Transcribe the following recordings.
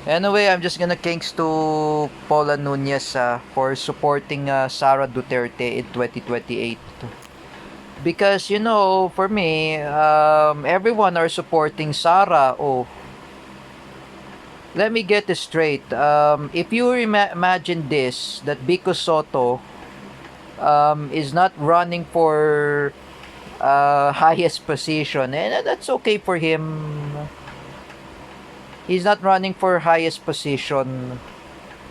Anyway, I'm just gonna thanks to Paula Nunez for supporting Sara Duterte in 2028. Because for me, everyone are supporting Sara. Oh, let me get this straight. If you imagine this, that Vico Soto is not running for highest position, and that's okay for him. He's not running for highest position,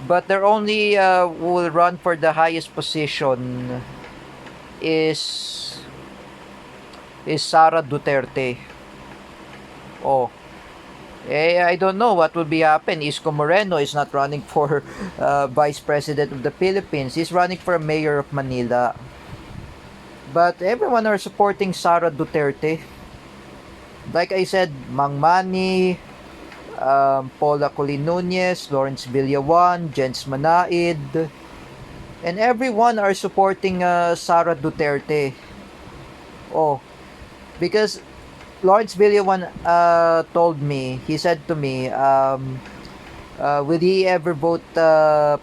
but there only will run for the highest position is Sara Duterte. Oh, I don't know what will be happen. Isko Moreno is not running for Vice President of the Philippines. He's running for Mayor of Manila. But everyone are supporting Sara Duterte. Like I said, Mang Mani, Paula Colin Nunez, Lawrence Villawan, Jens Manaid, and everyone are supporting Sara Duterte. Oh, because Lawrence Villawan told me, he said to me, will he ever vote Sara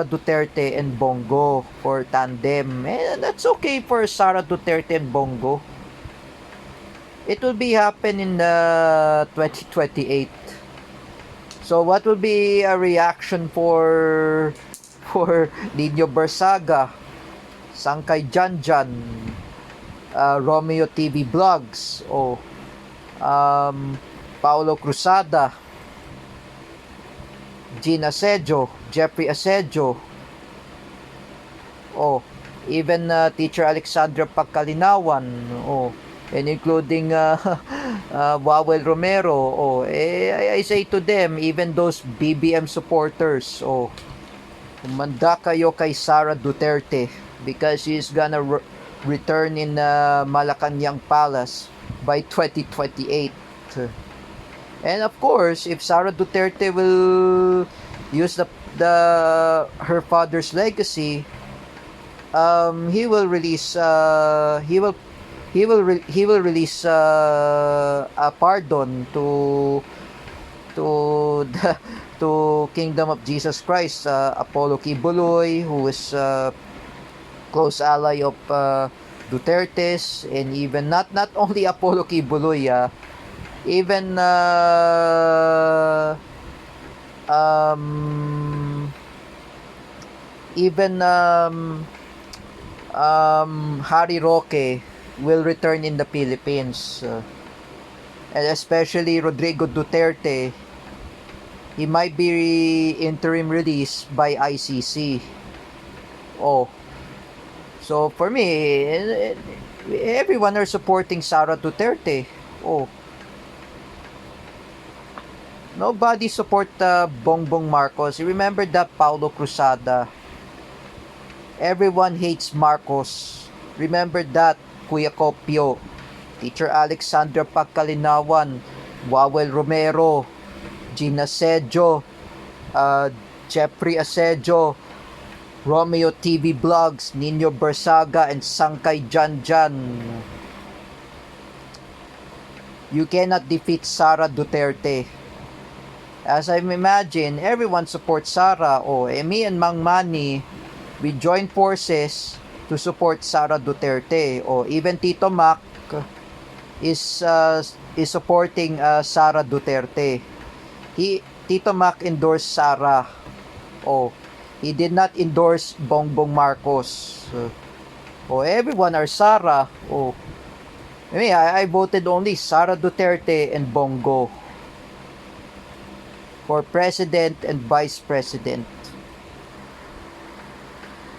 Duterte and Bongo for tandem? And that's okay for Sara Duterte and Bongo. It will be happen in the 2028. So what will be a reaction for Nino Barsaga, Sangkay Janjan, Romeo TV Vlogs, o Paulo Cruzada, Gina Asedio, Jeffrey Asedio, even Teacher Alexandra Pagkalinawan, and including Wawel Romero, I say to them, even those BBM supporters, umanda kayo kay Sara Duterte because she's gonna return in Malacanang Palace by 2028. And of course, if Sara Duterte will use her father's legacy, he will release release a pardon the to Kingdom of Jesus Christ, Apollo Kibuloy, who is close ally of Duterte's, and even not only Apollo Kibuloy, even even Harry Roque will return in the Philippines, and especially Rodrigo Duterte. He might be interim released by ICC. So for me, everyone are supporting Sara Duterte. Nobody support Bongbong Marcos. Remember that Paulo Cruzada. Everyone hates Marcos. Remember that, Kuya Copio, Teacher Alexandra Pagkalinawan, Wawel Romero, Gina Asedio, Jeffrey Asedio, Romeo TV Vlogs, Nino Barsaga, and Sangkay Janjan. You cannot defeat Sara Duterte. As I imagine, everyone supports Sara. Me and Mang Mani, we join forces to support Sara Duterte. Even Tito Mac is supporting Sara Duterte. Tito Mac endorsed Sara. He did not endorse Bongbong Marcos. Everyone are Sara. I voted only Sara Duterte and Bongo for president and vice president.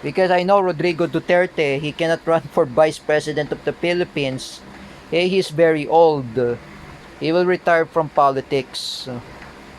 Because I know Rodrigo Duterte, he cannot run for vice president of the Philippines. He's very old. He will retire from politics.